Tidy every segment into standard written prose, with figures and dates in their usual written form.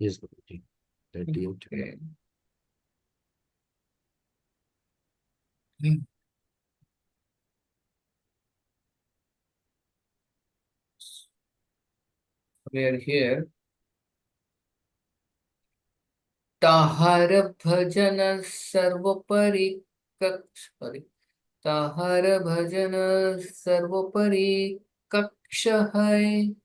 Yes, Guruji. 38. Okay. We are here. Tahir भजन सर्वोपरि sorry. Tahir भजन सर्वोपरि कक्ष है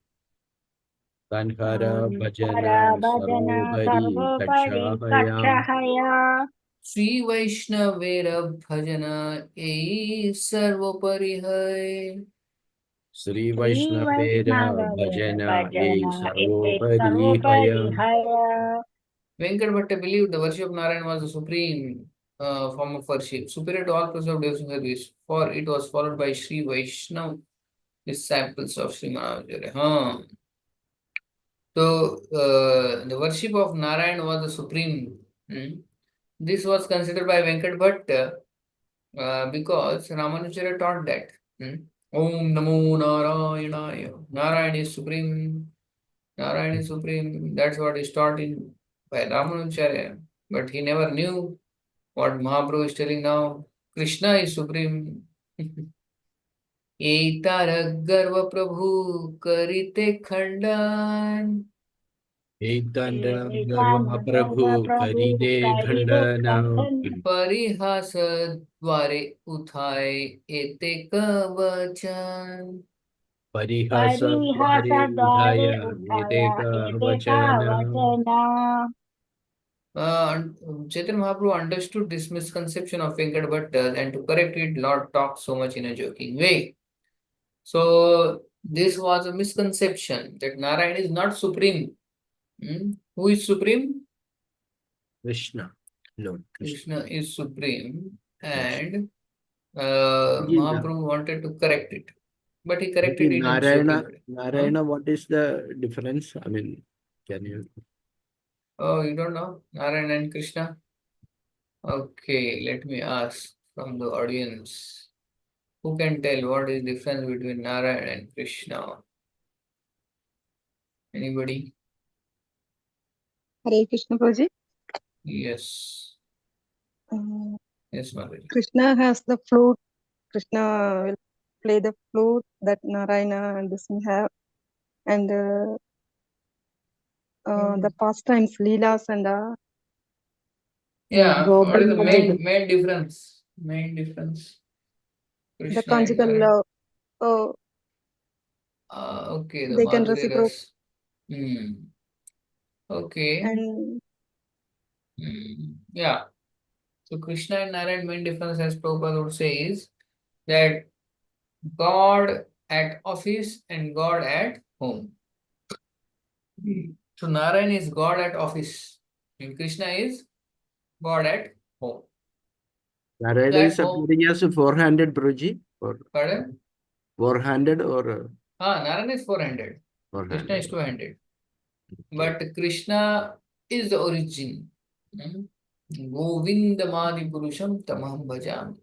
Kanhara Bhajana हरा भजन Sarvopari सर्वोपरि Kakshahaya कक्षहया श्री वैष्णवेर भजन ए सर्वोपरि है Sri श्री Vaishnavera वैष्णव Bhajana भजन E ए Sarvopari सर्वोपरि Haya. हया Venkat Bhatta believed the worship of Narayan was the supreme form of worship, superior to all preserved devotional service, for it was followed by Sri Vaishnav disciples of Sri Madhya. Huh. So, the worship of Narayan was the supreme. Hmm. This was considered by Venkat Bhatta because Ramanujara taught that. Hmm. Om Namo Narayana. Narayan is supreme. Narayan is supreme. That's what is taught in by Ramanujara. But he never knew what Mahaprabhu is telling now. Krishna is supreme. एतार गर्व प्रभु करिते खंडन Ekdanda Garva सर्व Prabhu प्रभु Karide करिवे Khandana. खंडन परिहास द्वारे उठाए एते कवचन Parihasa परिहास Dware द्वारे Udhaya उठाया Vedeka एते का Vachana. वचना Chaitanya Mahaprabhu understood this misconception of Venkat Bhatta and to correct it, Lord talked so much in a joking way. So this was a misconception that Narayan is not supreme. Who is supreme? Krishna. Lord Krishna. Krishna is supreme, Yes. and Guruji, Mahaprabhu wanted to correct it, but he corrected Guruji, it in a joking Narayana, way. Huh? Narayana, what is the difference? I mean, can you? Oh, you don't know Narayan and Krishna? Okay, let me ask from the audience. Who can tell what is the difference between Narayan and Krishna? Anybody? Hare Krishna Prabhuji. Yes. Uh, Yes, Madhya. Krishna has the flute. Krishna will play the flute that Narayana and this have, and the pastimes, leelas, and Yeah, what is the magic, main difference? Main difference. the Krishna and conjugal Narayan. love. Uh, Okay, the they can Madhurya reciprocate, Ras. Okay. and Yeah. So Krishna and Narayan main difference, as Prabhupada would say, is that God at office and God at home. So Narayan is God at office and Krishna is God at home. Narayana At is home, appearing as a four-handed Guruji, or pardon? four-handed or Narayan is four-handed. Krishna is four-handed. two-handed. Okay. But Krishna is the origin. Govindamadi Purusham Tamaham Bhajam.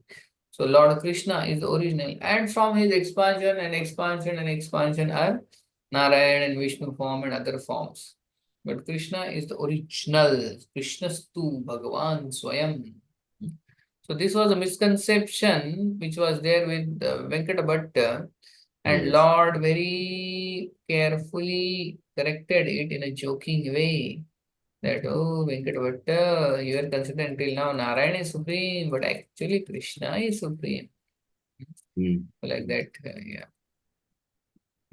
So Lord Krishna is the original, and from his expansion and expansion and expansion are Narayan and Vishnu form and other forms. But Krishna is the original. Krishnastu Bhagavan Swayam. So this was a misconception which was there with Venkata Bhatta, and Yes. Lord very carefully corrected it in a joking way. That, oh, Venkatavatta, you are considered until now Narayana is supreme, but actually Krishna is supreme. Like that, yeah.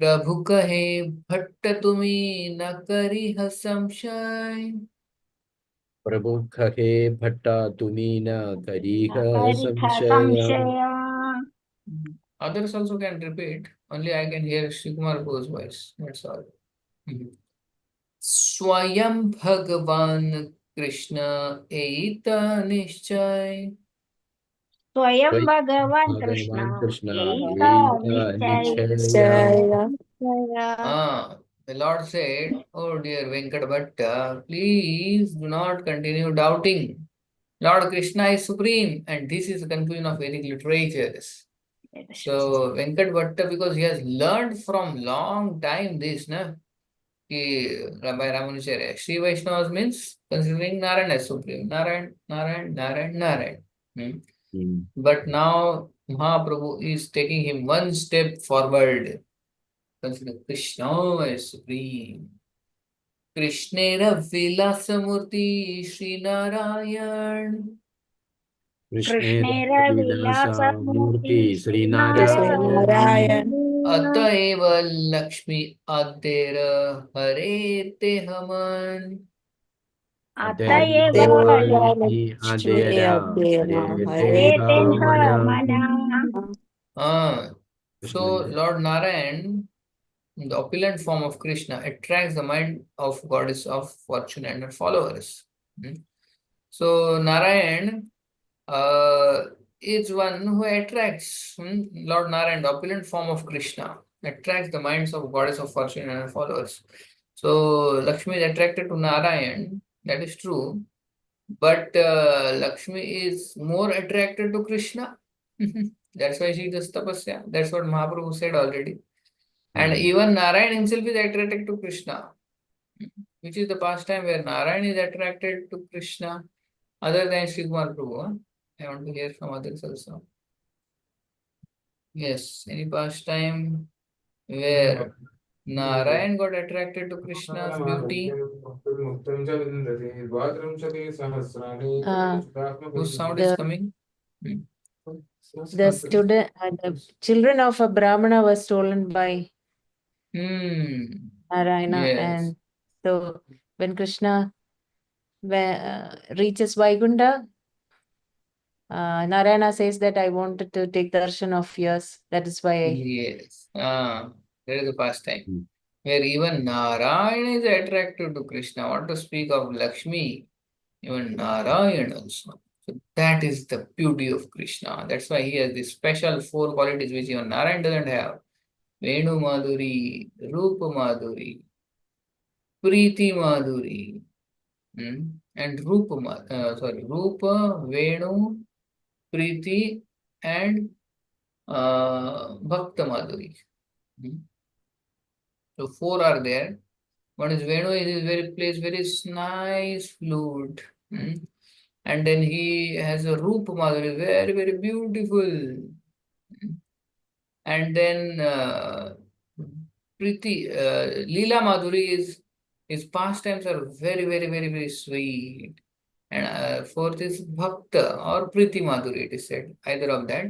प्रभु कहे भट्ट तुम्हें न करी संशय Prabhu Khe Bhatta Tumina Kariha परिखा Samshaya. संशया Others also can repeat, only I can hear Sri Kumar Ghosh voice, that's all. स्वयं भगवान कृष्ण एत निश्चय स्वयं Vai भगवान कृष्ण Bhagavan Krishna यही तो Eka निश्चय Nichaya. The Lord said, oh dear Venkat Bhatta, please do not continue doubting. Lord Krishna is supreme, and this is the conclusion of Vedic literatures. So Venkat Bhatta, because he has learned from long time this, na? by Ramanujacharya. Sri Vaishnavas means considering Narayan as supreme. Narayan, Narayan, Narayan, Narayan. But now Mahaprabhu is taking him one step forward. Consider Krishna as supreme. Krishnera Vilasamurti Sri Narayan. Krishnera Vilasa Murti Murti Sri Narayan. Ataiva Lakshmi Adera Hare Te Haman. Atayeva Lakshmi Adera Hare Tenha Mana. So Lord Narayan, the opulent form of Krishna, attracts the mind of goddess of fortune and her followers. So Narayan is one who attracts Lord Narayan, the opulent form of Krishna, attracts the minds of goddess of fortune and her followers. So Lakshmi is attracted to Narayan, that is true, but Lakshmi is more attracted to Krishna. That's why she does tapasya. That's what Mahaprabhu said already. And even Narayan himself is attracted to Krishna, which is the pastime where Narayan is attracted to Krishna, other than Sri Kumar Prabhu. I want to hear from others also. Yes, any pastime where Narayan got attracted to Krishna's beauty. Whose sound is coming? The children of a Brahmana were stolen by Narayana, Yes. and so when Krishna reaches Vaikuntha, Narayana says that I wanted to take darshan of yours. That is why Yes. That is the pastime. Where even Narayana is attracted to Krishna. What to speak of Lakshmi? Even Narayana also. So that is the beauty of Krishna. That's why he has these special 4 qualities which even Narayana doesn't have. Venu Madhuri, Rupa Madhuri, Preeti Madhuri, and Rupa, Venu, Preeti, and Bhakta Madhuri. So 4 are there. One is Venu, plays very nice flute. And then he has a Rupa Madhuri, very, very beautiful. And then Preeti, Leela Madhuri his pastimes are very, very, very, very sweet. And 4th is Bhakta or Preeti Madhuri, it is said, either of that.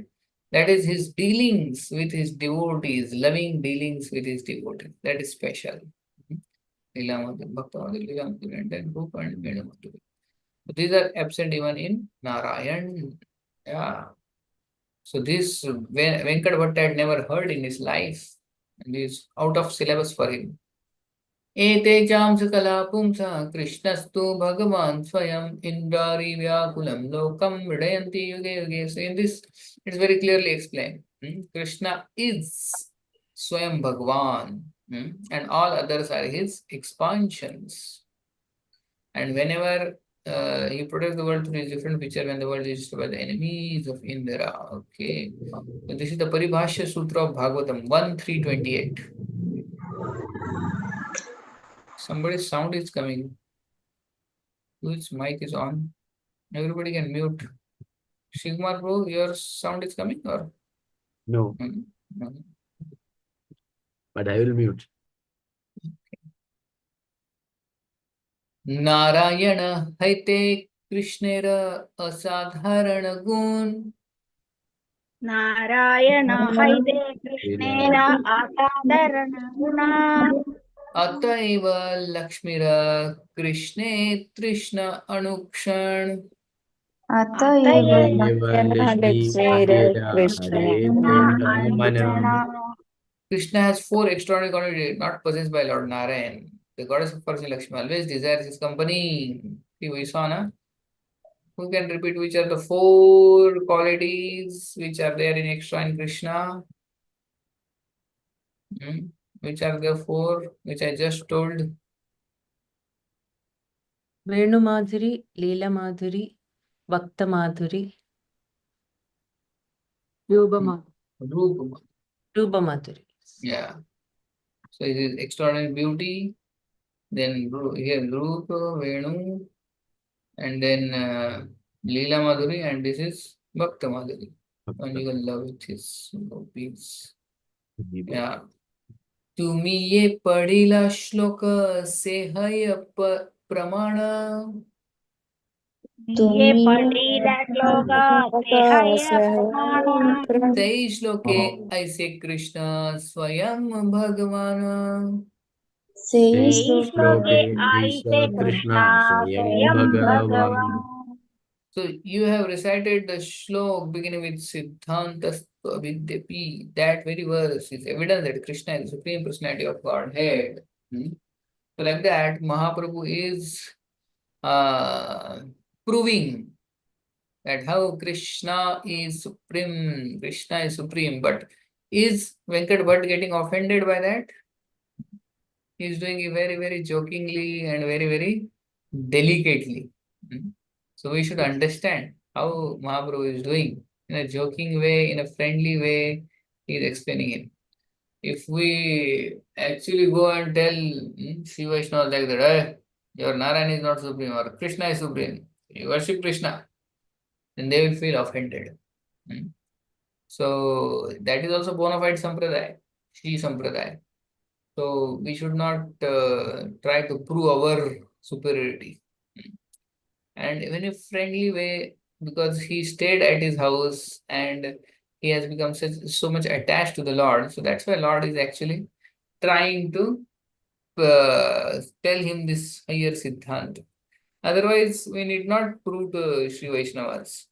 That is his dealings with his devotees, loving dealings with his devotees. That is special. Leela Madhuri, Bhakta Madhuri, Leela Madhuri, and then Rupa and Venu Madhuri. So these are absent even in Narayan. Yeah. So this Venkat Bhatta had never heard in his life. And is out of syllabus for him. Ete chamsa kala pumsa Krishnastu Bhagavan Swayam Indari Vyakulam Lokam Vidayanti Yuge Yuge. So in this, it's very clearly explained. Krishna is Swayam Bhagavan, and all others are his expansions. And whenever he protects the world through his different feature when the world is destroyed by the enemies of Indra. Okay. So this is the Paribhashya Sutra of Bhagavatam 1.3.28. Somebody's sound is coming. Whose mic is on? Everybody can mute. Shigmar bro, your sound is coming or? No, No. but I will mute. Narayana Haite Krishnera Asadharana Gun. Narayana Haide Krishnera Asadarana Guna. Ataiva Lakshmira Krishne Trishna Anukshan. Atayeva Krishna has 4 extraordinary qualities not possessed by Lord Narayan. The goddess of fortune Lakshmi always desires his company. See, we saw, na? Who can repeat which are the 4 qualities which are there in extra in Krishna? Which are the 4 which I just told? Venu Madhuri, Leela Madhuri, Bhakta Madhuri, Rupa Rupa Madhuri. Yeah. So it is extraordinary beauty, Then here Dhruva, Venu, and then Leela Madhuri, and this is Bhakta Madhuri. Conjugal love with his gopis. Yeah. तुम्ही ये पढिला श्लोक सेहय प्रमाण ये पढ़ीला श्लोक सेहय प्रमाण तै श्लोके ऐसे कृष्ण स्वयं भगवान तेई श्लोके ऐसे कृष्णा स्वयं भगवान. So you have recited the shlok beginning with Siddhanta Vidyapi. That very verse is evidence that Krishna is the Supreme Personality of Godhead. So like that, Mahaprabhu is proving that how Krishna is supreme. Krishna is supreme. But is Venkat Bhatt getting offended by that? He is doing it very, very jokingly and very, very delicately. So we should understand how Mahaprabhu is doing. In a joking way, in a friendly way, he is explaining it. If we actually go and tell Sri Vaishnava like that, your Narayan is not supreme or Krishna is supreme, you worship Krishna, then they will feel offended. So that is also bona fide sampradaya, Sri sampradaya. So we should not try to prove our superiority. And in a friendly way, because he stayed at his house and he has become so much attached to the Lord. So that's why Lord is actually trying to tell him this higher Siddhanta. Otherwise, we need not prove to Sri Vaishnavas.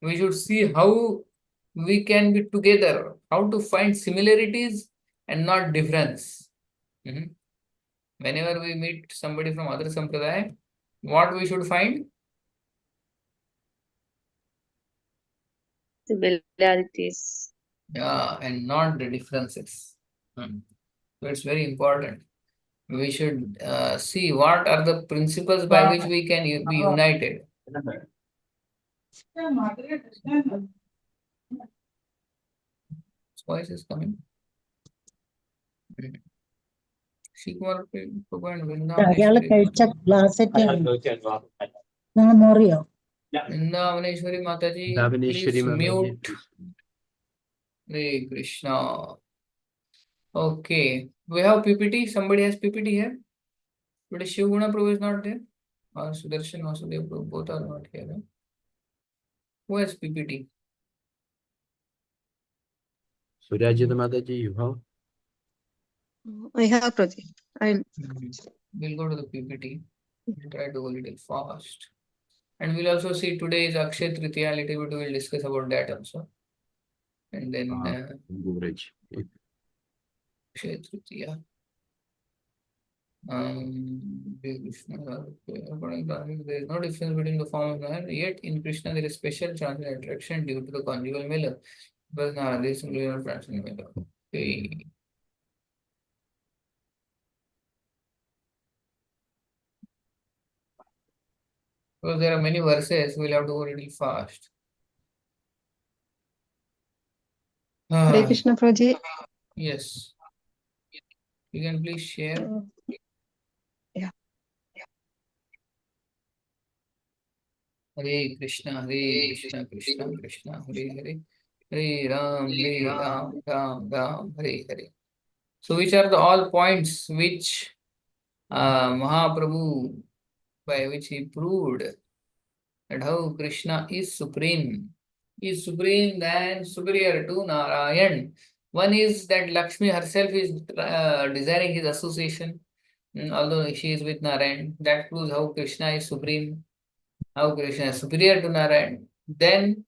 We should see how we can be together, how to find similarities and not difference. Whenever we meet somebody from other sampradaya, what we should find? Similarities. Yeah, and not the differences. So it's very important. We should see what are the principles by which we can be united. Voice is coming. Shikumar Prabhu and Vrindavaneshwari Mataji, please mute. Hare Krishna. Okay, we have PPT. Somebody has PPT here. But Shivguna Prabhu is not there. Or Sudarshan Vasudev Prabhu, both are not here. Who has PPT? Suryajit Mataji, you have? I have project. We'll go to the PPT. We'll try to go a little fast. And we'll also see today is Akshay Tritiya. Little bit we'll discuss about that also. And then Akshay Tritiya. There is no difference between the form of Narayan. Yet in Krishna there is special chance and attraction due to the conjugal mela. But Narayan there is simply not fraction mela. Okay. Because there are many verses, we'll have to go a little fast. Hare Krishna project. Yes. You can please share. Yeah. Hare Krishna, Krishna Krishna, Hare Hare. Hare Ram, Ram, Hare Hare. So which are the all points which Mahaprabhu, by which he proved that how Krishna is supreme than superior to Narayan. One is that Lakshmi herself is desiring his association, although she is with Narayan. That proves how Krishna is supreme, how Krishna is superior to Narayan. Then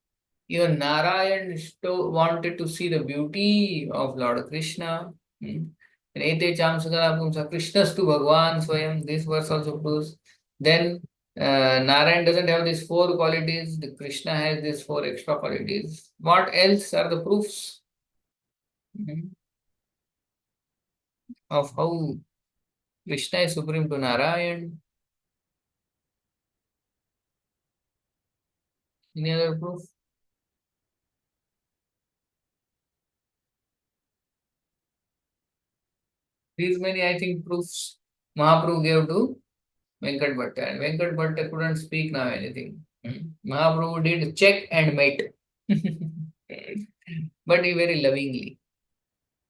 even Narayan wanted to see the beauty of Lord Krishna. Ete cham sakala pumsa Krishnastu Bhagwan Swayam. This verse also proves. Then Narayan doesn't have these four qualities. The Krishna has these four extra qualities. What else are the proofs of how Krishna is supreme to Narayan? Any other proof? These many, I think, proofs Mahaprabhu gave to Venkat Bhatta, and Venkat Bhatta couldn't speak now anything. Mahaprabhu did check and mate, but he very lovingly.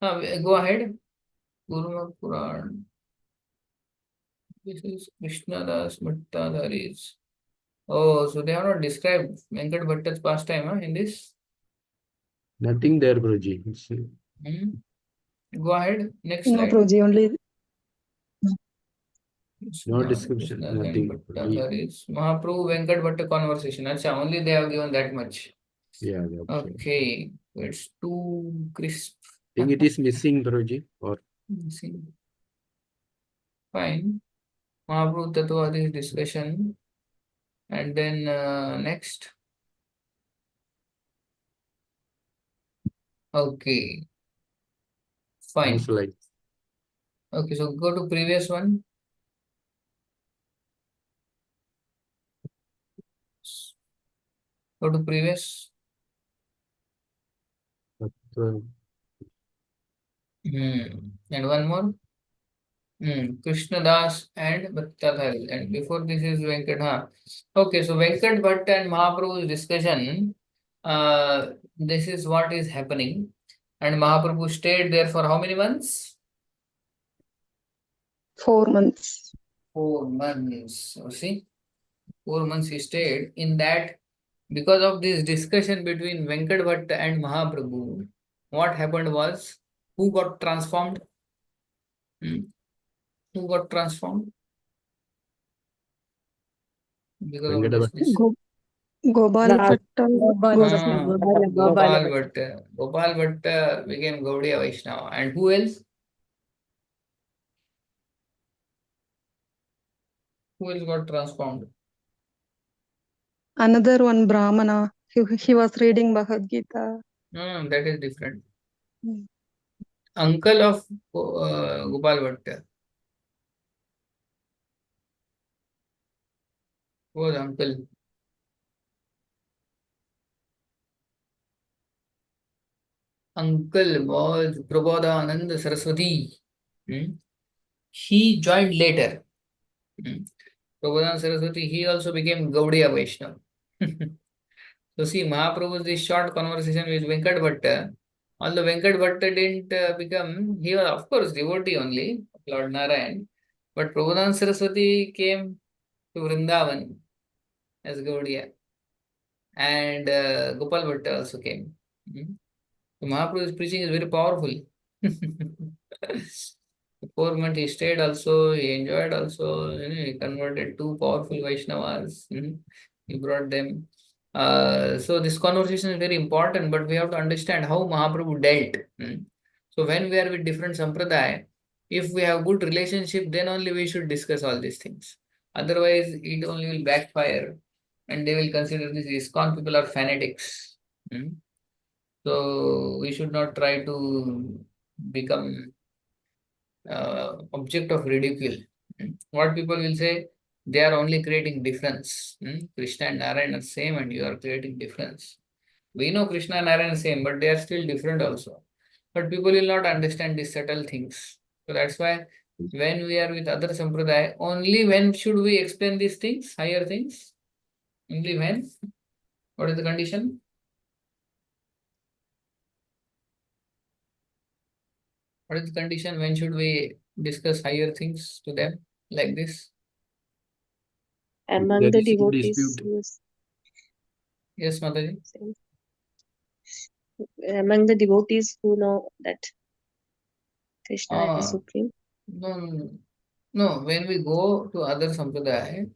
Go ahead. Guru Puran. This is Krishnadas Bhattadharis. Oh, so they have not described Venkat Bhatta's pastime in this? Nothing there, Guruji. Go ahead. Next No, slide. Prabhuji, only No description, nothing. Mahaprabhu Venkat Bhatta conversation. Acha, only they have given that much. Yeah, Okay, it's too crisp. I think it is missing, Guruji. Or fine. Mahaprabhu Tattva, this discussion. And then next. Okay. Fine. no slide. Okay, so go to previous one. Go to previous. And one more. Krishna Das and Bhattadhari. And before this is Venkat. Okay, so Venkat Bhatt and Mahaprabhu's discussion. This is what is happening. And Mahaprabhu stayed there for how many months? 4 months. 4 months. So see, 4 months he stayed. In that, because of this discussion between Venkat Bhatt and Mahaprabhu, what happened was, who got transformed? Who got transformed? Because of Venkata this. Gopal Lal. Bhatta. Gopal Bhatta. Gopal Bhatta became Gaudiya Vaishnava. And who else? Who else got transformed? Another one, Brahmana. He was reading Bhagavad Gita. No, that is different. Hmm. Uncle of Gopal Bhatta. Who was uncle? Uncle was Prabodhananda Saraswati. He joined later. Prabodhananda Saraswati, he also became Gaudiya Vaishnava. So see, Mahaprabhu's this short conversation with Venkat Bhatta, although Venkat Bhatta didn't become, he was of course devotee only, of Lord Narayan, but Prabodhananda Saraswati came to Vrindavan as Gaudiya, and Gopal Bhatta also came. So Mahaprabhu's preaching is very powerful. 4 months he stayed also, he enjoyed also, he converted 2 powerful Vaishnavas, he brought them. So this conversation is very important, but we have to understand how Mahaprabhu dealt. So when we are with different sampradaya, if we have good relationship, then only we should discuss all these things. Otherwise, it only will backfire, and they will consider these ISKCON people are fanatics. So we should not try to become object of ridicule. What people will say, they are only creating difference. Krishna and Narayana are same and you are creating difference. We know Krishna and Narayana are same, but they are still different also. But people will not understand these subtle things. So that's why when we are with other sampradaya, only when should we explain these things, higher things? Only when? What is the condition? What is the condition? When should we discuss higher things to them like this? Among There the is some devotees dispute. who is Yes, Mataji. among the devotees who know that Krishna is supreme. No, when we go to other sampradaya,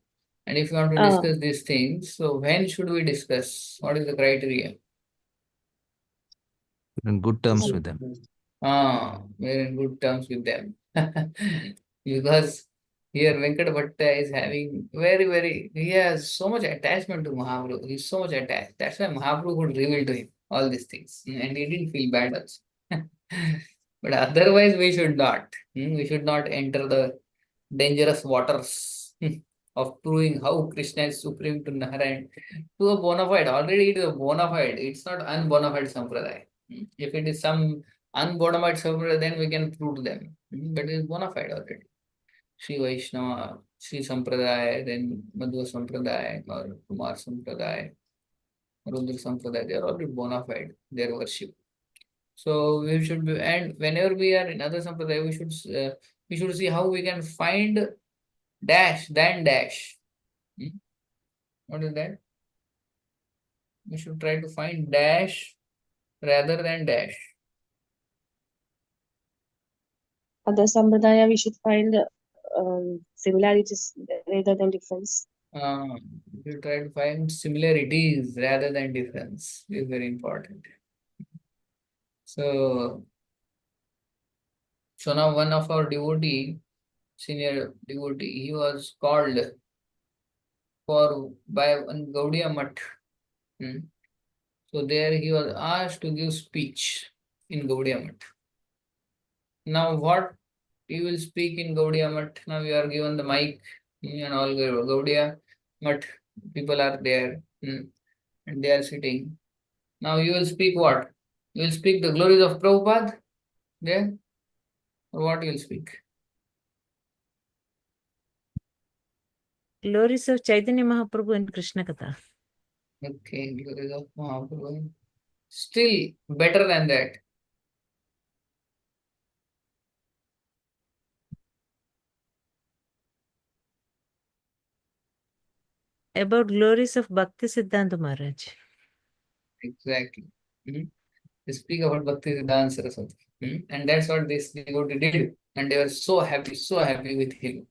and if you want to discuss these things, so when should we discuss? What is the criteria? In good terms with them. We're in good terms with them. Because here Venkat Bhatta is having he has so much attachment to Mahaprabhu. He's so much attached. That's why Mahaprabhu could reveal to him all these things. And he didn't feel bad also. But otherwise we should not. We should not enter the dangerous waters of proving how Krishna is supreme to Narayan to a bona fide. Already it is a bona fide. It's not unbona fide sampradaya. If it is some unbona fide sampradaya, then we can prove to them. But it is bona fide already. Sri Vaishnava, Sri Sampradaya, then Madhya Sampradaya or Kumar Sampradaya, Rudra Sampradaya, they are already bona fide, their worship. So we should be, and whenever we are in other Sampradaya, we should see how we can find dash, than dash. What is that? We should try to find dash rather than dash. Other Sampradaya, we should find similarities rather than difference. We should try to find similarities rather than difference. Is very important. So now one of our senior devotee, he was called by one Gaudiya Mutt. So there he was asked to give speech in Gaudiya Mutt. Now what he will speak in Gaudiya Mutt? Now we are given the mic and all Gaudiya Mutt people are there and they are sitting. Now you will speak what? You will speak the glories of Prabhupada? Yeah? Or what you will speak? Glories of Chaitanya Mahaprabhu and Krishna Katha. Okay, glories of Mahaprabhu. Still better than that. About glories of Bhakti Siddhanta Maharaj. Exactly. They speak about Bhakti Siddhanta Saraswati. And that's what this devotee did. And they were so happy with him.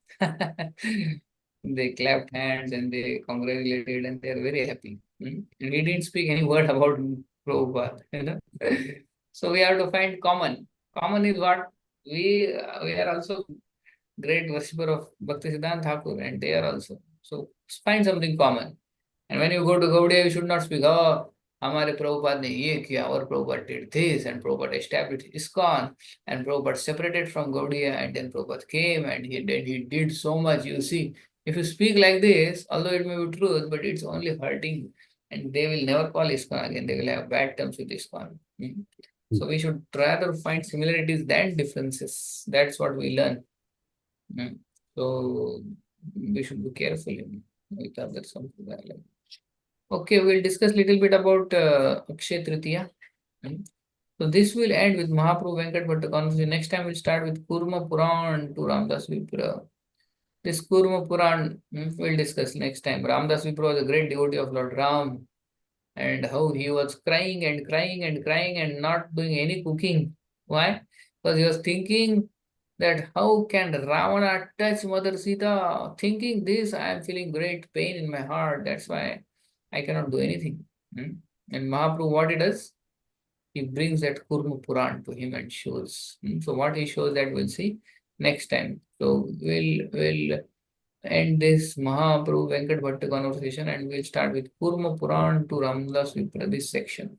They clapped hands and they congratulated and they are very happy. And he didn't speak any word about Prabhupada. So we have to find common. Common is what? We are also great worshipper of Bhakti Siddhanta Thakur and they are also. So find something common. And when you go to Gaudiya, you should not speak, oh, हमारे प्रभुपाद ने ये किया, our Prabhupada did this, and Prabhupada established ISKCON, and Prabhupada separated from Gaudiya, and then Prabhupada came, and he did so much. You see, if you speak like this, although it may be truth, but it's only hurting, and they will never call ISKCON again. They will have bad terms with ISKCON. So we should rather find similarities than differences. That's what we learn. So we should be careful with other something like that. Okay, we'll discuss a little bit about Akshay Tritiya. So this will end with Mahaprabhu Venkat Bhatta conversation. Next time we'll start with Kurma Puran to Ramdas Vipra. This Kurma Puran we'll discuss next time. Ramdas Vipra was a great devotee of Lord Ram and how he was crying and crying and crying and not doing any cooking. Why? Because he was thinking that how can Ravana touch Mother Sita? Thinking this, I am feeling great pain in my heart. That's why I cannot do anything. And Mahaprabhu, what he does? He brings that Kurma Puran to him and shows. So what he shows that we'll see next time. So we'll end this Mahaprabhu Venkat Bhatta conversation and we'll start with Kurma Puran to Ramdas Vipra, this section.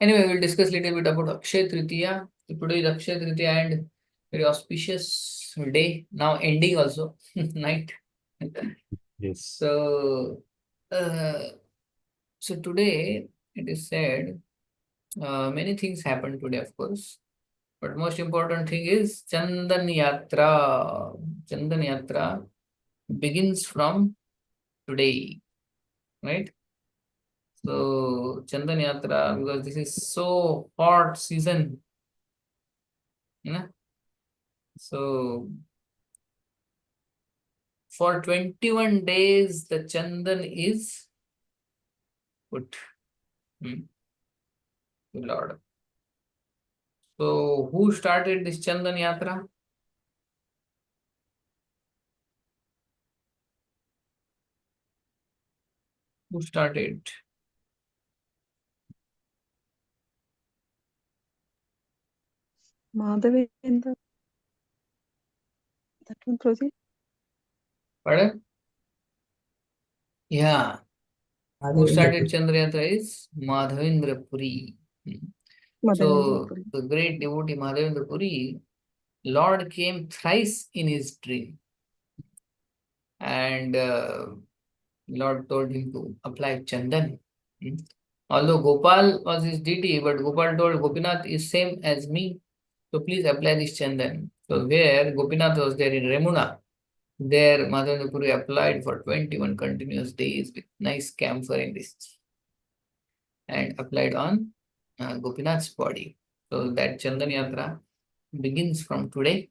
Anyway, we'll discuss a little bit about Akshay Tritiya. So today is Akshay Tritiya and very auspicious day. Now ending also, night. Yes. So today it is said many things happened today, of course, but most important thing is Chandan Yatra. Chandan Yatra begins from today, right? So Chandan Yatra, because this is so hot season, so for 21 days the Chandan is put. Lord. So who started this Chandan Yatra? Who started? Madhavendra. That one proceed. Pardon? Yeah. Who started Chandra Yatra is Madhavendra Puri. So the great devotee Madhavendra Puri, Lord came thrice in his dream. And Lord told him to apply Chandan. Although Gopal was his deity, but Gopal told Gopinath is same as me. So please apply this chandan. So where Gopinath was there in Remuna, there Madhavendra Puri applied for 21 continuous days with nice camphor in this and applied on Gopinath's body. So that Chandan Yatra begins from today.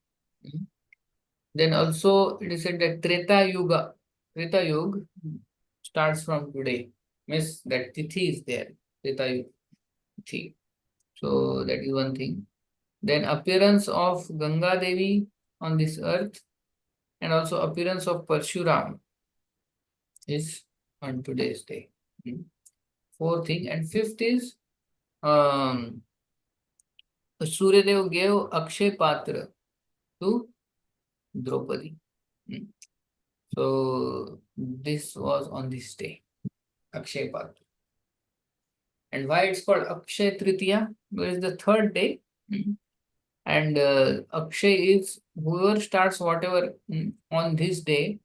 Then also it is said that Treta Yuga starts from today. Means that Tithi is there. Treta Yuga Tithi. So that is one thing. Then appearance of Ganga Devi on this earth and also appearance of Parshuram is on today's day. Fourth thing. And fifth is Suryadev gave Akshay Patra to Draupadi. So this was on this day, Akshay Patra. And why it's called Akshay Tritiya? Because it's the third day. And Akshay is whoever starts whatever on this day,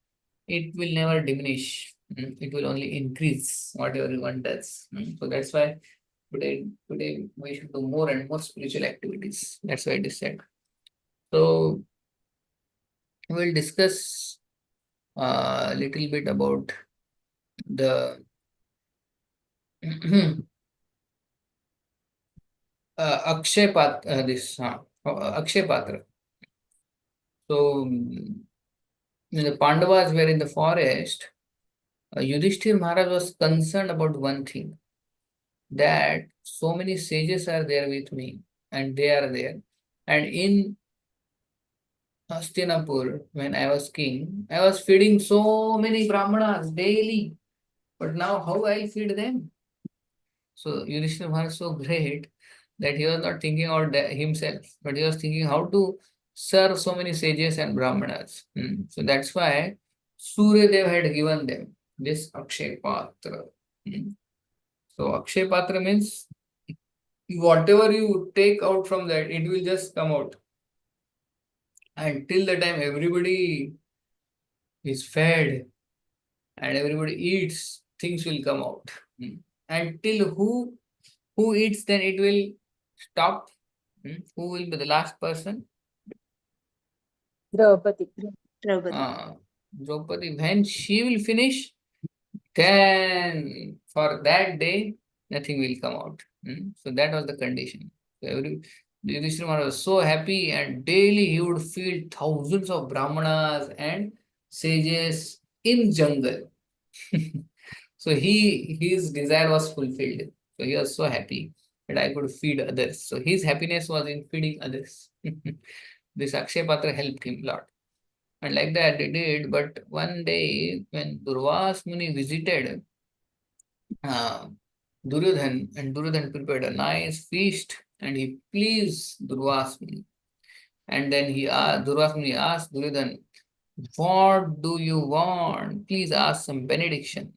it will never diminish. It will only increase whatever one does. So that's why today we should do more and more spiritual activities. That's why it is said. So we'll discuss a little bit about the Akshay Patra, Akshay Patra. So when the Pandavas were in the forest, Yudhishthir Maharaj was concerned about one thing, that so many sages are there with me and they are there. And in Hastinapur, when I was king, I was feeding so many Brahmanas daily. But now how I'll feed them? So Yudhishthira Maharaj was so great that he was not thinking about himself, but he was thinking how to serve so many sages and Brahmanas. So that's why Suryadev had given them this Akshay Patra. So Akshay Patra means whatever you take out from that, it will just come out. And till the time everybody is fed and everybody eats, things will come out. Until who eats, then it will stop. Who will be the last person? Draupadi. Draupadi. When she will finish, then for that day, nothing will come out. So that was the condition. So Yudhishthira Maharaj was so happy, and daily he would feed thousands of Brahmanas and sages in jungle. So his desire was fulfilled. So he was so happy that I could feed others. So his happiness was in feeding others. This Akshay Patra helped him a lot. And like that they did. But one day when Durvas Muni visited Duryodhan, and Duryodhan prepared a nice feast and he pleased Durvas Muni. And then Durvas Muni asked Duryodhan, what do you want? Please ask some benediction.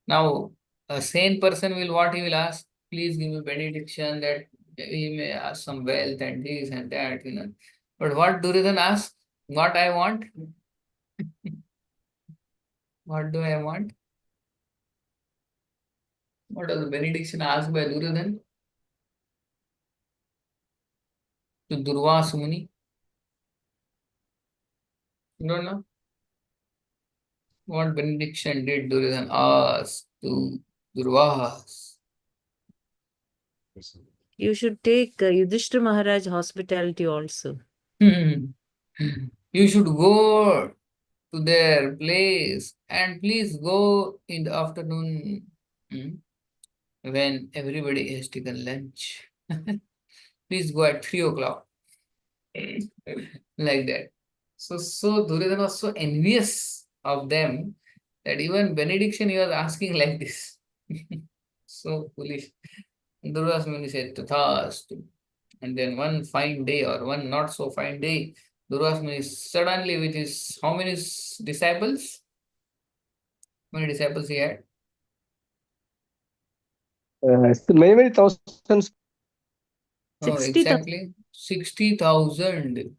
Now, a sane person will what he will ask? Please give me benediction that he may ask some wealth and this and that, But what Duryodhan asks? What I want? What do I want? What was the benediction asked by Duryodhan to Durvas Muni? You don't know? What benediction did Duryodhan ask to Durvas? You should take Yudhishthira Maharaj hospitality also. You should go to their place and please go in the afternoon when everybody has taken lunch. Please go at 3 o'clock. Like that. So Duryodhana was so envious of them that even benediction he was asking like this. So foolish. Duryodhana Muni said, Tathastu. And then one fine day or one not so fine day, Durvas Muni suddenly with his how many disciples? How many disciples he had? Many thousands. Oh, 60,000. exactly 60,000.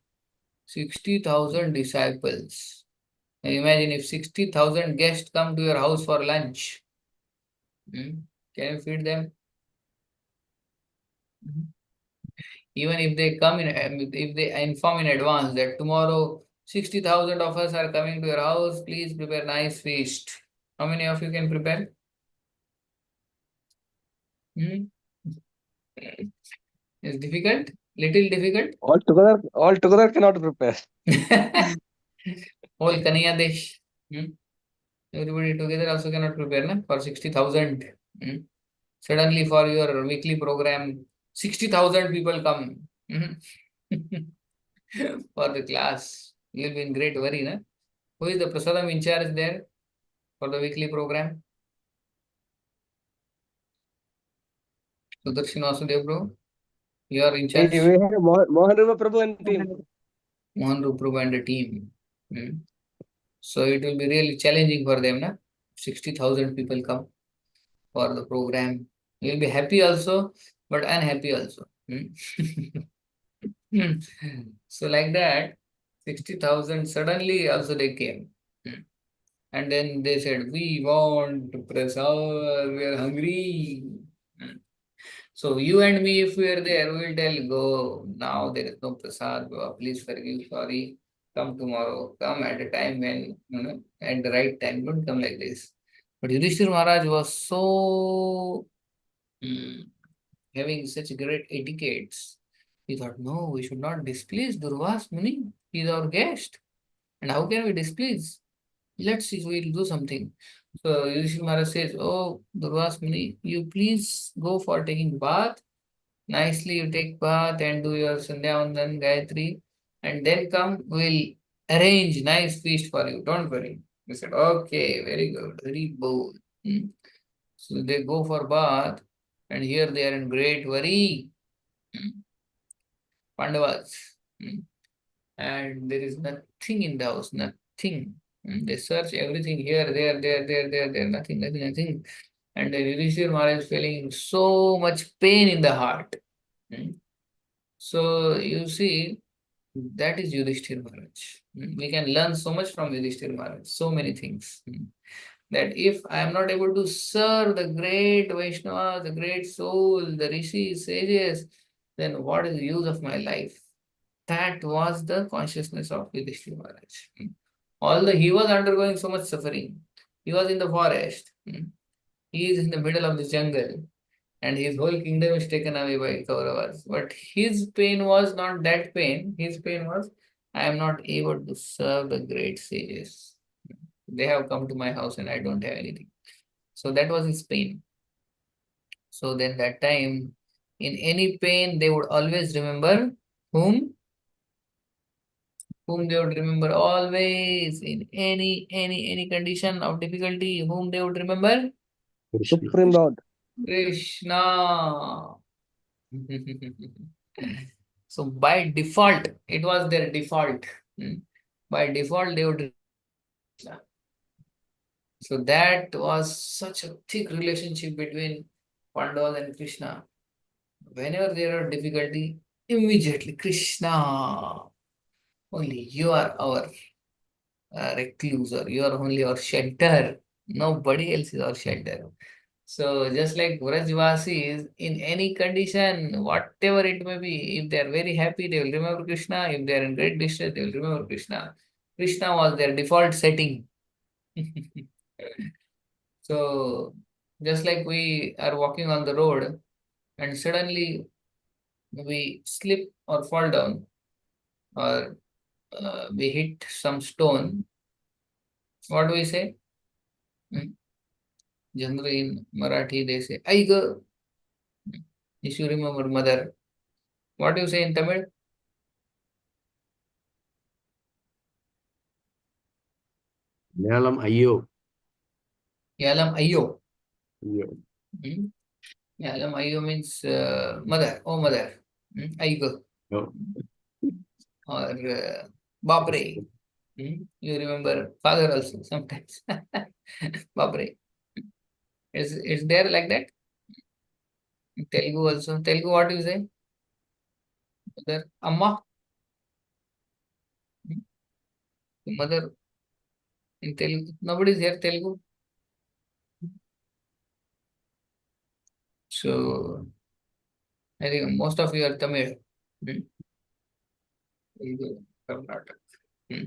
60,000 disciples. Now imagine if 60,000 guests come to your house for lunch. Can you feed them? Even if they come in, if they inform in advance that tomorrow 60,000 of us are coming to your house, please prepare nice feast. How many of you can prepare? Hmm? It's difficult? Little difficult? All together cannot prepare. Whole Kaniya Desh. Hmm? Everybody together also cannot prepare na? For 60,000. Hmm? Suddenly for your weekly program, 60,000 people come. Hmm? For the class. You'll be in great worry, na? Who is the Prasadam in charge there for the weekly program? Sudarshan Vasudev bro, you are in We charge. have Mohan Rupa Prabhu and team. Mohan Ruprabha and the team. Hmm. So it will be really challenging for them, na? 60,000 people come for the program. You'll be happy also, but unhappy also. Hmm. Hmm. So like that, 60,000 suddenly also they came. Hmm. And then they said, we want prasad, we are hungry. Hmm. So you and me, if we are there, we will tell, go, now there is no prasad, Baba, please forgive, sorry, come tomorrow, come at a time when, at the right time, don't come like this. But Yudhishthir Maharaj was so mm, having such great etiquettes. He thought, no, we should not displease Durvas Muni. He is our guest. And how can we displease? Let's see, we'll do something. So Yudhishthir Maharaj says, oh, Durvas Muni, you please go for taking bath. Nicely you take bath and do your Sandhya Vandan, Gayatri. And then come, we'll arrange nice feast for you. Don't worry. They said, okay, very good, very bold. Hmm. So they go for bath, and here they are in great worry. Hmm. Pandavas. Hmm. And there is nothing in the house, nothing. They search everything here, there, nothing. And the Yudhishthira Maharaj is feeling so much pain in the heart. Hmm. So you see, that is Yudhishthira Maharaj. We can learn so much from Yudhishthira Maharaj, so many things. That if I am not able to serve the great Vaishnava, the great soul, the rishis, sages, then what is the use of my life? That was the consciousness of Yudhishthira Maharaj. Although he was undergoing so much suffering, he was in the forest, he is in the middle of the jungle, and his whole kingdom is taken away by Kauravas. But his pain was not that pain, his pain was, I am not able to serve the great sages. They have come to my house and I don't have anything. So that was his pain. So then that time, in any pain, they would always remember whom? Whom they would remember always in any condition of difficulty, whom they would remember? Supreme Lord. Krishna. So by default, it was their default. By default, they would Krishna. So that was such a thick relationship between Pandavas and Krishna. Whenever there are difficulty, immediately Krishna. Only you are our recluse, or you are only our shelter. Nobody else is our shelter. So just like Vrajvasis, in any condition, whatever it may be, if they are very happy, they will remember Krishna. If they are in great distress, they will remember Krishna. Krishna was their default setting. So just like we are walking on the road and suddenly we slip or fall down, or we hit some stone, what do we say? Generally in Marathi they say, Aiga. If you remember mother, what do you say in Tamil? Malayalam Ayyo. Yalam Ayyo. Ayyo. Yalam Ayyo means mother, oh mother. Aiga. No. Or Bapre. You remember father also sometimes. Bapre. Is there like that? In Telugu also. Telugu, what do you say? Mother, Amma. Mother in Telugu. Nobody is here Telugu. So I think most of you are Tamil. Hmm. Karnataka. Hmm.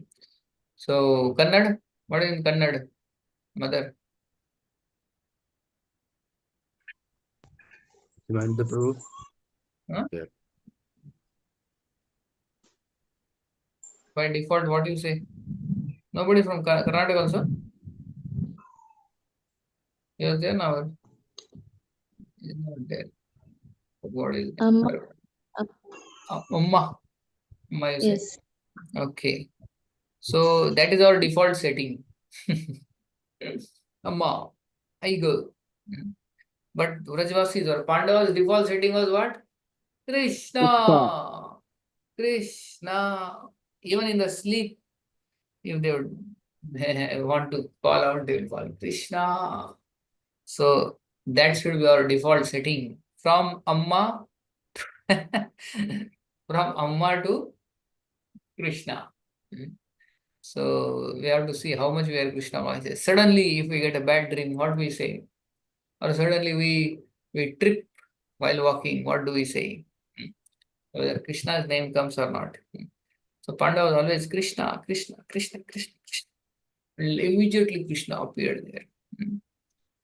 So, Kannada, what is in Kannada, mother? Himanta Prabhu. Huh? Yeah. By default, what do you say? Nobody from Karnataka also? Yes, there now. Is not there. What is it? Amma. Amma. Amma, you say? Yes. Okay. So that is our default setting. Amma, I go. But Vrajvasis or Pandavas' default setting was what? Krishna. Krishna. Even in the sleep, if they would want to call out, they will call Krishna. So that should be our default setting. From Amma, from Amma to Krishna. So we have to see how much we are Krishna conscious. Suddenly, if we get a bad dream, what we say? Or suddenly we trip while walking, what do we say? Whether Krishna's name comes or not. So Panda was always Krishna, Krishna, Krishna, Krishna, Krishna. Immediately Krishna appeared there.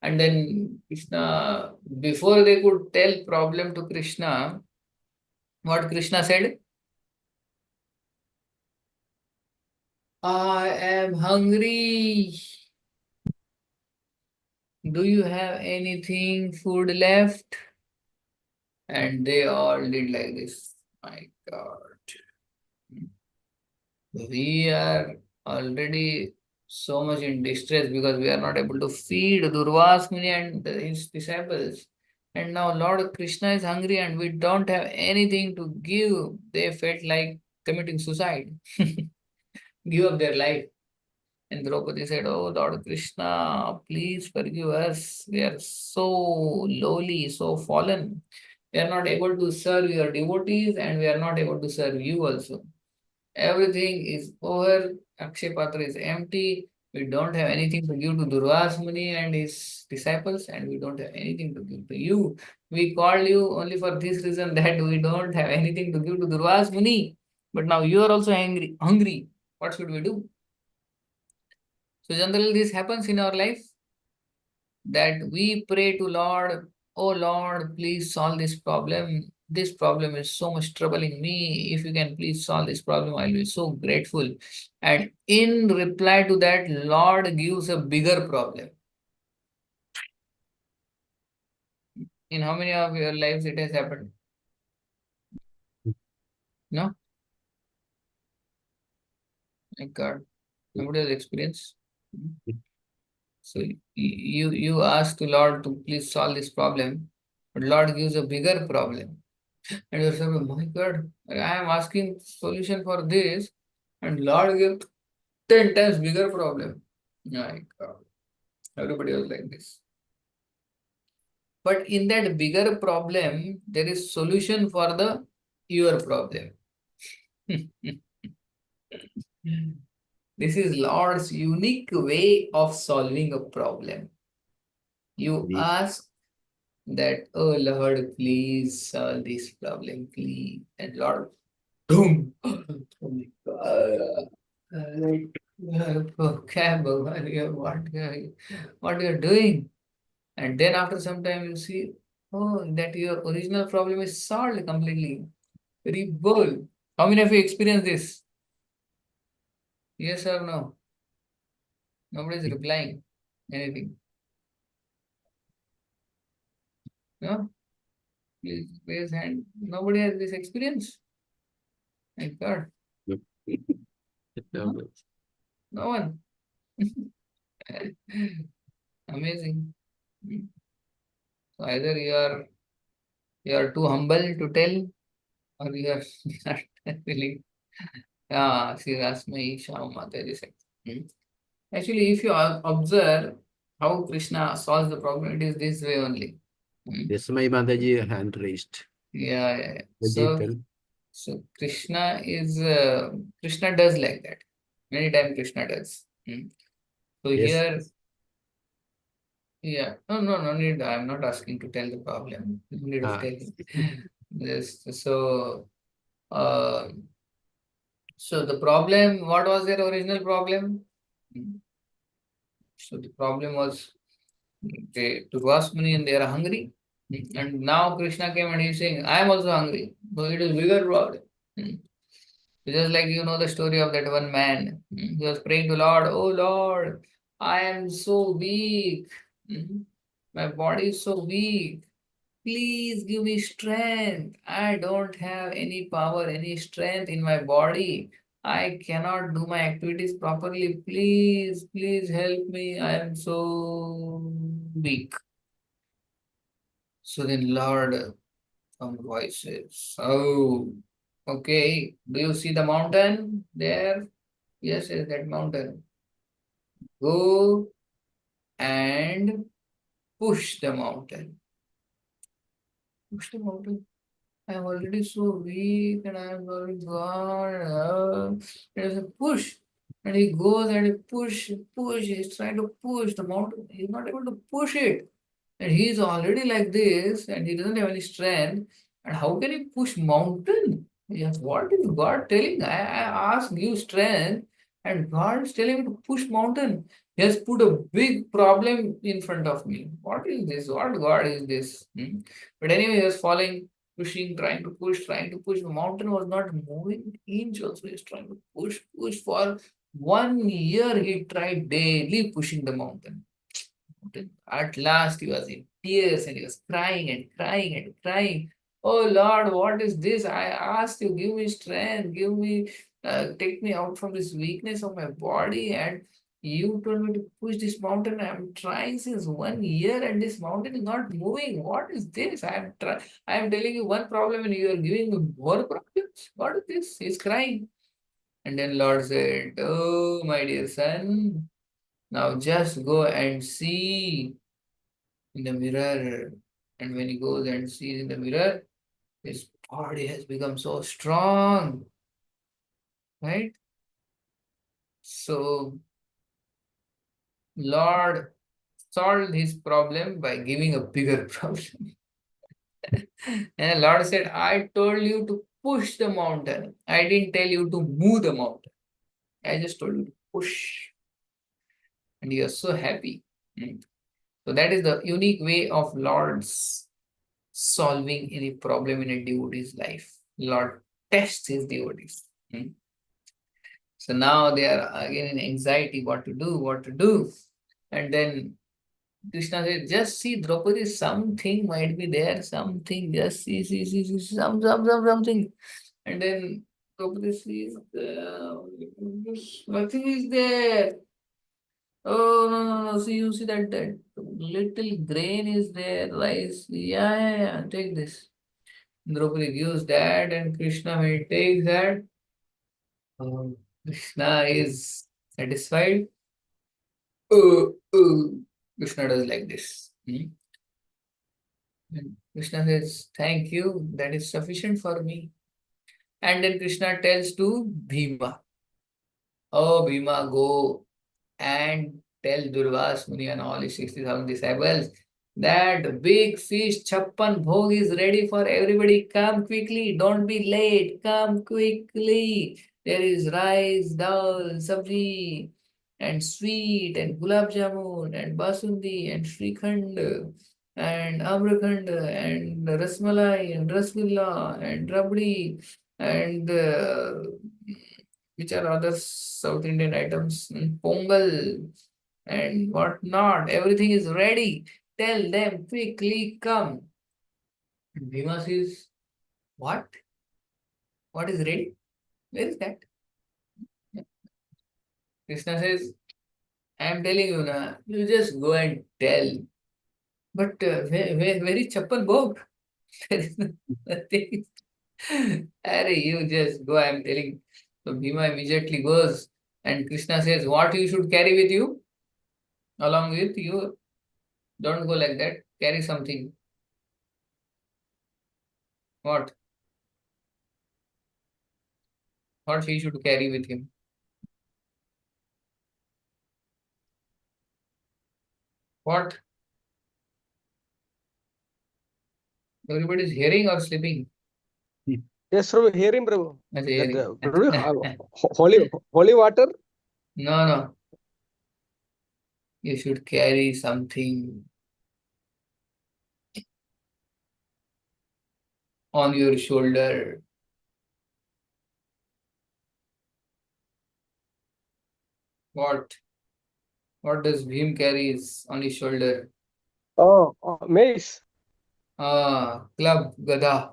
And then Krishna, before they could tell problem to Krishna, what Krishna said? I am hungry. Do you have anything food left? And they all did like this. My God. We are already so much in distress because we are not able to feed Durvas Muni and his disciples. And now Lord Krishna is hungry and we don't have anything to give. They felt like committing suicide, give up their life. And Draupadi said, Oh Lord Krishna, please forgive us. We are so lowly, so fallen. We are not able to serve your devotees and we are not able to serve you also. Everything is over. Akshay Patra is empty. We don't have anything to give to Durvas Muni and his disciples, and we don't have anything to give to you. We called you only for this reason that we don't have anything to give to Durvas Muni. But now you are also angry, hungry. What should we do? So generally this happens in our life that we pray to Lord, oh Lord, please solve this problem. This problem is so much troubling me. If you can please solve this problem, I'll be so grateful. And in reply to that, Lord gives a bigger problem. In how many of your lives it has happened? No? My God. Nobody has experienced. So you ask to Lord to please solve this problem, but Lord gives a bigger problem. And you're saying, oh my God, I am asking solution for this, and Lord gives 10 times bigger problem. My God. Everybody was like this. But in that bigger problem, there is solution for the your problem. This is Lord's unique way of solving a problem. You ask that, oh Lord, please solve this problem, please. And Lord, boom! Oh my God. Okay, Bhagavan, what you are doing? And then after some time you see, oh, that your original problem is solved completely. Very bold. How many of you experience this? Yes or no? Nobody is replying anything. No? Please raise hand. Nobody has this experience. My God. Nope. Huh? No one. Amazing. So either you are too humble to tell, or you are not willing. Ah, Sirasmai Shama Mataji said. Actually, if you observe how Krishna solves the problem, it is this way only. Yes, my Mataji hand raised. Yeah. So, So Krishna is Krishna does like that. Many times Krishna does. So yes. here, yeah, no need. I'm not asking to tell the problem. No need of telling. Yes. So Uh, so the problem, what was their original problem? So the problem was they Durvas Muni and they are hungry. And now Krishna came and he's saying, I am also hungry. So it is bigger problem. Just like you know the story of that one man. He was praying to Lord, oh Lord, I am so weak. My body is so weak. Please give me strength. I don't have any power, any strength in my body. I cannot do my activities properly. Please, please help me. I am so weak. So then Lord, some voice says, oh, okay. Do you see the mountain there? Yes, yes, that mountain. Go and push the mountain. Push the mountain. I am already so weak and I am already gone. There is a push. And he goes and he push. He's trying to push the mountain. He's not able to push it. And he's already like this and he doesn't have any strength. And how can he push mountain? Yes, what is God telling? I ask you strength and God is telling me to push mountain. He has put a big problem in front of me. What is this? What God is this? But anyway, he was falling, pushing, trying to push, trying to push. The mountain was not moving an inch also. He was trying to push for 1 year. He tried daily pushing the mountain. At last, he was in tears and he was crying and crying and crying. Oh Lord, what is this? I asked you, give me strength, take me out from this weakness of my body, and you told me to push this mountain. I'm trying since 1 year, and this mountain is not moving. What is this? I am telling you one problem, and you are giving me more problems. What is this? He's crying. And then Lord said, oh, my dear son, now just go and see in the mirror. And when he goes and sees in the mirror, his body has become so strong, right? So Lord solved his problem by giving a bigger problem. And Lord said, I told you to push the mountain. I didn't tell you to move the mountain. I just told you to push. And you are so happy. So that is the unique way of Lord's solving any problem in a devotee's life. Lord tests his devotees. So now they are again in anxiety, what to do, what to do. And then Krishna said, just see Draupadi, something might be there, something, just see, something. And then Draupadi sees, nothing is there. Oh, no, see, you see that little grain is there, rice. Yeah, take this. Draupadi gives that, and Krishna, when he takes that, Krishna is satisfied. Krishna does like this. And Krishna says, thank you, that is sufficient for me. And then Krishna tells to Bhima, oh Bhima, go and tell Durvas Muni and all his 60,000 disciples that big fish chappan bhog is ready for everybody. Come quickly, don't be late, come quickly. There is rice, dal, sabji, and sweet, and gulab jamun, and basundi, and shrikhand, and amrakhand, and rasmalai, and rasgulla, and rabdi, and which are other South Indian items, pongal, and whatnot. Everything is ready. Tell them quickly come. And Bhima says, what? What is ready? Where is that? Krishna says, I am telling you now, you just go and tell. But where is Chappan Bhog? There is nothing. Arey, you just go, I am telling. So Bhima immediately goes and Krishna says, what you should carry with you? Along with you, don't go like that, carry something. What? What he should carry with him? What? Everybody is hearing or sleeping? Yes, Prabhu, hear him, Prabhu. That's That, hearing. Prabhu, holy water. No, no. You should carry something on your shoulder. What? What does Bhim carries on his shoulder? Oh, mace. Club, Gada.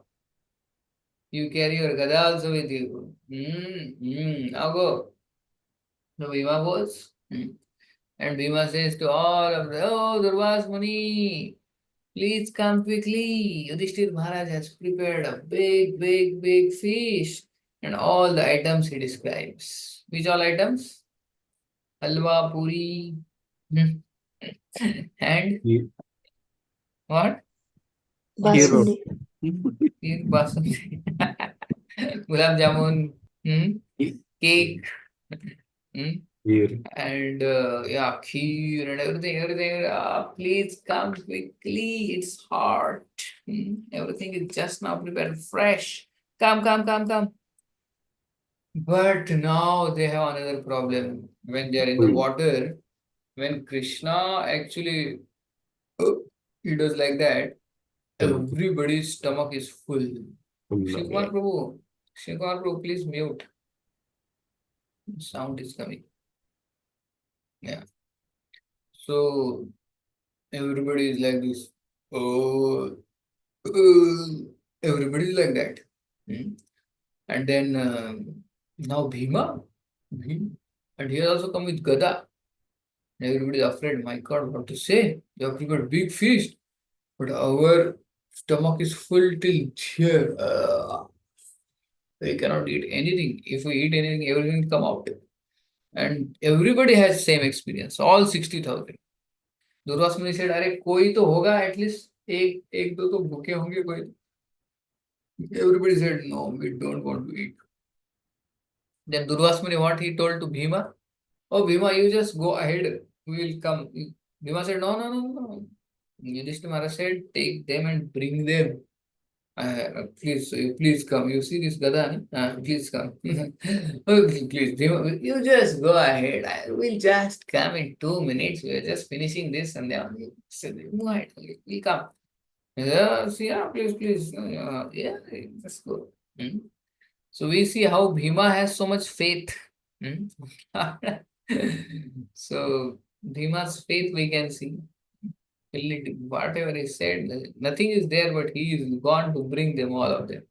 You carry your Gada also with you. Now go. So Bhima goes. And Bhima says to all of them, oh, Durvas Muni, please come quickly. Yudhishthir Maharaj has prepared a big fish. And all the items he describes. Which all items? Halwa, puri, and He- what? Hero. Basundi. Kheer, basmati, gulab jamun, cake, Here. and yeah, kheer and everything. Please come quickly. It's hot. Everything is just now prepared, fresh. Come. But now they have another problem. When they are in the Full. water, when Krishna actually he does like that, everybody's stomach is full. Full. Shikumar Prabhu, please mute. Sound is coming. Yeah. So everybody is like this. Oh, everybody is like that. And then now Bhima, and he has also come with Gada. And everybody is afraid. My God, what to say? They have prepared big feast, but our stomach is full till here. We cannot eat anything. If we eat anything, everything will come out. And everybody has same experience. All 60,000. Durvas Muni said, "अरे कोई तो होगा at least एक दो तो भूखे होंगे कोई." Everybody said, "No, we don't want to eat." Then Durvas Muni, what he told to Bhima? Oh, Bhima, you just go ahead. We will come. Bhima said, No. Yudhishthira Maharaj said, take them and bring them. Please come. You see this Gada? Please come. Oh, please, Bhima, you just go ahead. I will just come in 2 minutes. We are just finishing this and then we said, go ahead. We'll come. Yes, yeah, please. Yeah, just go. So we see how Bhima has so much faith. So Bhima's faith we can see. Whatever he said, nothing is there, but he is gone to bring them, all of them.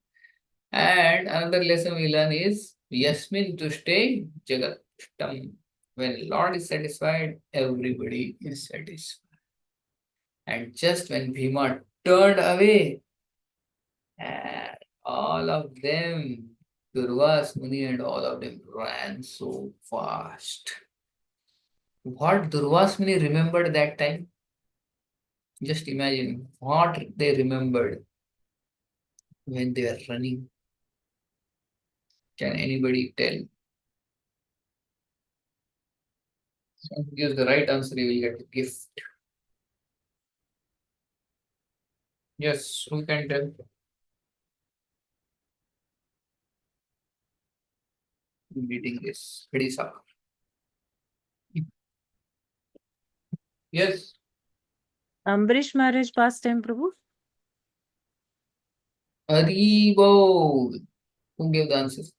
And another lesson we learn is Yasmin Tushte Jagat Tushtam. When Lord is satisfied, everybody is satisfied. And just when Bhima turned away, and all of them, Durvas Muni and all of them ran so fast. What Durvas Muni remembered that time? Just imagine what they remembered when they were running. Can anybody tell? If you gives the right answer, you will get a gift. Yes, who can tell? I'm reading this. Hadisa. Yes. Ambrish Maharaj past time, Prabhu. Haribol. Who gave the answers?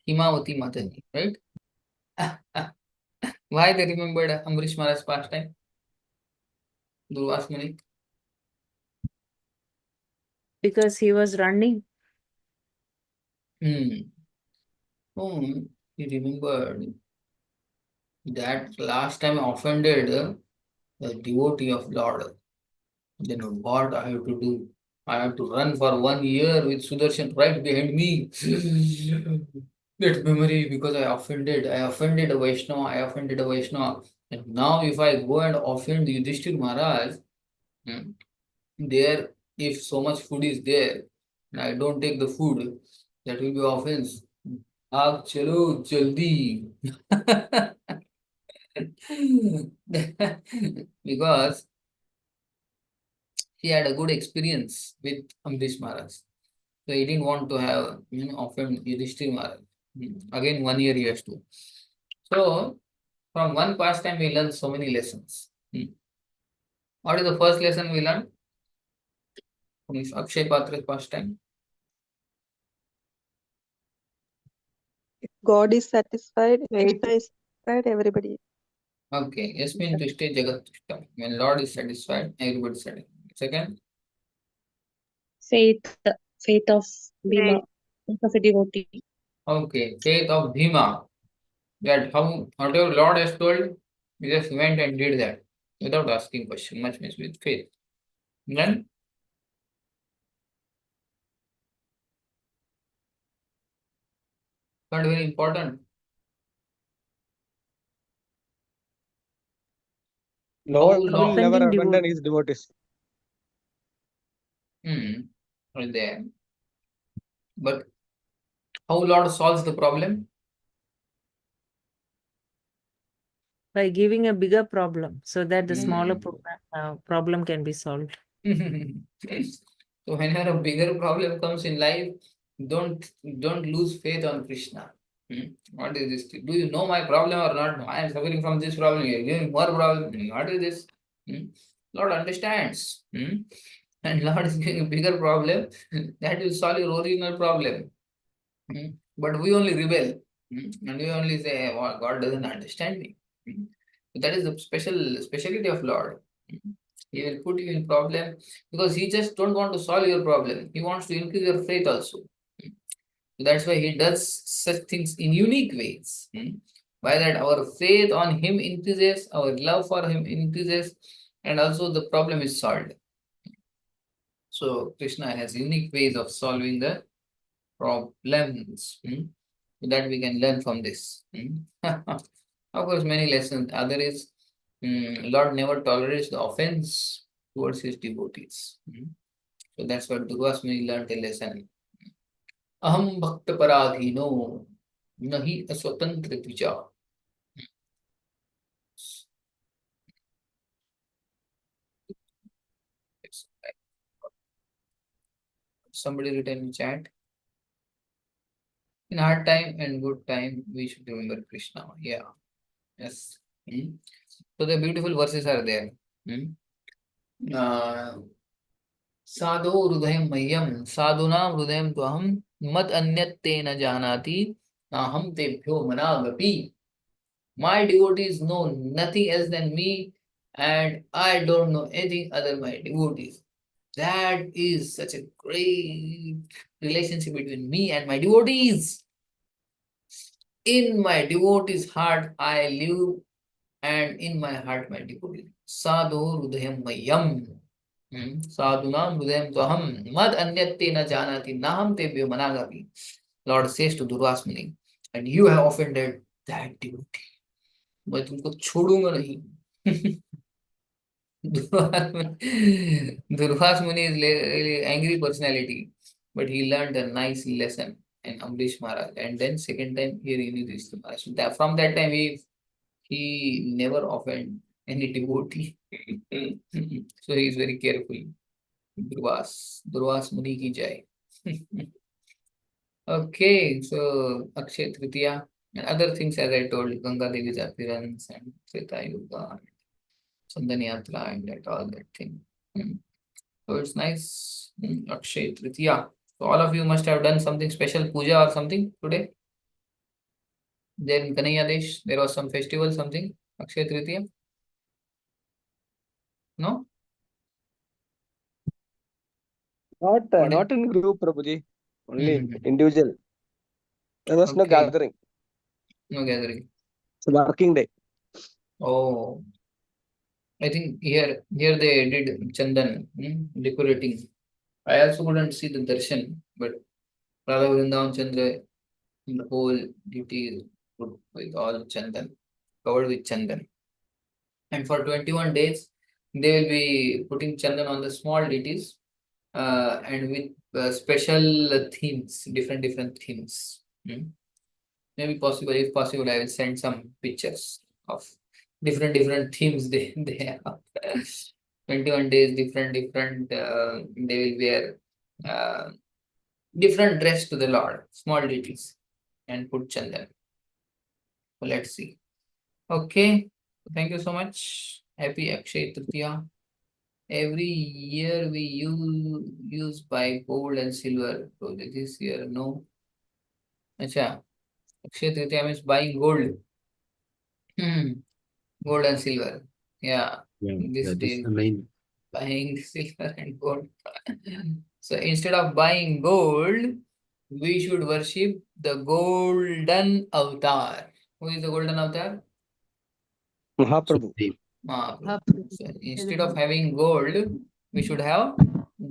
Himavati Mataji, right? Why they remembered Ambrish Maharaj's past time? Durvas Muni. Because he was running. Oh, he remembered that last time I offended a devotee of Lord. Then what I have to do? I have to run for 1 year with Sudarshan right behind me. That memory, because I offended a Vaishnava. And now if I go and offend Yudhishthir Maharaj, there, if so much food is there, and I don't take the food, that will be offense. Aag chalo jaldi. Because he had a good experience with Amrish Maharaj. So he didn't want to have, offend Yudhishthira Maharaj. Again, 1 year he has to. So from one pastime we learn so many lessons. What is the first lesson we learned from this Akshay Patra's pastime? If God is satisfied, Faith. Krishna is satisfied, everybody. Okay, Yasmin Tushte Jagat Tushtam. When Lord is satisfied, everybody is satisfied. Second, Faith, faith of Bhima, faith of a devotee. okay, faith of Bhima. That whatever Lord has told, he just went and did that without asking question. Much means with faith. Then third, very important. Lord will long- never Offending abandon devotee. his devotees. Right there. But how Lord solves the problem? By giving a bigger problem so that the smaller Hmm. problem can be solved. So whenever a bigger problem comes in life, don't lose faith on Krishna. What is this? Do you know my problem or not? I am suffering from this problem. You are giving more problem. What is this? Lord understands. And Lord is giving a bigger problem that will solve your original problem. But we only rebel. And we only say, oh, God doesn't understand me. So that is the speciality of Lord. He will put you in problem because he just don't want to solve your problem. He wants to increase your faith also. So that's why he does such things in unique ways. By that our faith on him increases, our love for him increases, and also the problem is solved. So Krishna has unique ways of solving the problems. That we can learn from this. Of course, many lessons. Other is Lord never tolerates the offense towards his devotees. So that's what Durvasmuni learned a lesson. Aham bhakta paradhino nahi aswatantra dvija. Somebody written in chat. In hard time and good time, we should remember Krishna. Yeah. Yes. So the beautiful verses are there. साधो हृदय मह्यम साधुना हृदय तो हम मत अन्यत्ते न जानाति ना हम तेभ्यो मनागपि. My devotees know nothing else than me, and I don't know anything other than my devotees. That is such a great relationship between me and my devotees. In my devotees' heart, I live, and in my heart, my devotees. Sadhu hridayam mayam. Sadhunam hridayam tvaham. Mad anyate na janati naham tebhyo managapi. Lord says to Durvasmuni, and you have offended that devotee. मैं तुमको छोड़ूंगा नहीं. Durvas Muni is really angry personality, but he learned a nice lesson in Amrish Maharaj, and then second time here in Yudhishthira Maharaj. So from that time he never offend any devotee. So he is very careful. Durvas Muni ki jai. Okay, so Akshay Tritiya and other things as I told, Ganga Devi's appearance and Treta Yuga, Chandan Yatra and that all that thing. So it's nice. Akshay Tritiya. So all of you must have done something special, puja or something today. There in Kanaya there was some festival, something. Akshay Tritiya. No? What Not in group, Prabhuji. Only Mhm. individual. There was no Okay. gathering. No gathering. It's a working day. Oh, I think here they did Chandan, decorating. I also couldn't see the darshan, but Radha Vrindavan Chandra, the whole duty is put with all Chandan, covered with Chandan. And for 21 days, they will be putting Chandan on the small deities and with special themes, different themes. Maybe possible, if possible, I will send some pictures of different themes they have. 21 days, different, they will wear different dress to the Lord, small deities, and put chandan. So let's see. Okay, thank you so much. Happy Akshay Tritiya. Every year we use buy gold and silver. So this year, no. Acha, Akshay Tritiya means buying gold. Gold and silver. Yeah, Yeah, this that is day the main. buying silver and gold. So instead of buying gold, we should worship the golden avatar. Who is the golden avatar? Mahaprabhu. Supreme. Mahaprabhu. So instead of having gold, we should have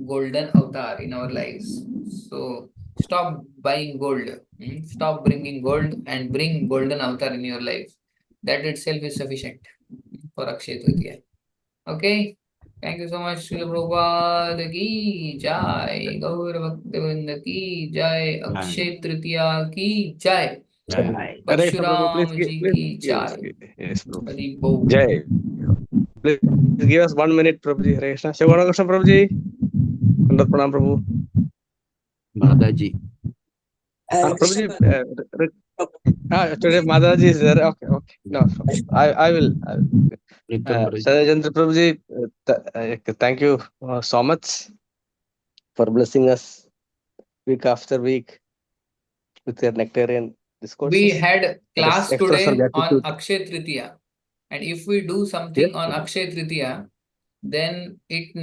golden avatar in our lives. So stop buying gold. Stop bringing gold and bring golden avatar in your life. That itself is sufficient for Akshay Tritiya. Okay. Thank you so much, Srila Prabhupada ki jai, Gaur Bhaktivinoda ki jai, Akshay Tritiya ki jai, Jai. Hare Krishna, Prabhu, please Parshuram ji ki jai. yes, Prabhu. Hari Bol. Jai. Please give us 1 minute, Prabhuji. Hare Krishna. Shivana Krishna, Prabhuji. Kandat Pranam, Prabhu. Madaji. Prabhuji, today Madaji is there. Okay. No, I will. Nitam Prabhu. Sadajendra Prabhuji, thank you so much for blessing us week after week with your nectarian discourses. We had class express our today on gratitude. Akshay Tritiya, and if we do something on Akshay Tritiya, then it